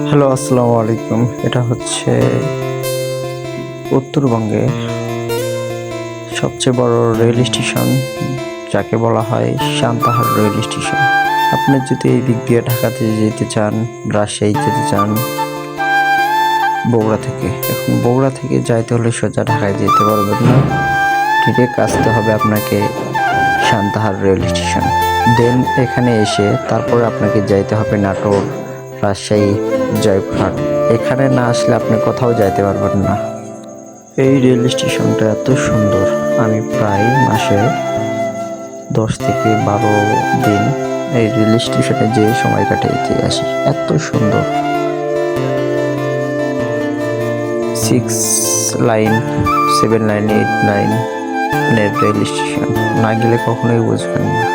Hello, আসসালামু আলাইকুম। এটা হচ্ছে উত্তরবঙ্গে সবচেয়ে বড় রেল স্টেশন, যাকে বলা হয় সান্তাহার রেল স্টেশন। আপনি যদি এই দিক দিয়ে ঢাকাতে যেতে চান, রাজশাহী যেতে চান বগুড়া থেকে, এখন বগুড়া থেকে যাইতে হলে সোজা ঢাকায় যেতে পারবেন না, ডিরেক্ট আসতে হবে আপনাকে সান্তাহার রেল স্টেশন। দেন এখানে এসে তারপরে আপনাকে যাইতে হবে নাটোর, রাজশাহী, জয়পুরহাট। এখানে না আসলে আপনি কোথাও যাইতে পারবেন না। এই রেল স্টেশনটা এত সুন্দর, আমি প্রায় মাসে 10 থেকে 12 দিন এই রেল স্টেশনে যে সময় কাটাইতে আসি। এত সুন্দর 6 line, 7 line, 8 line rail station, না গেলে কখনোই বুঝবেন না।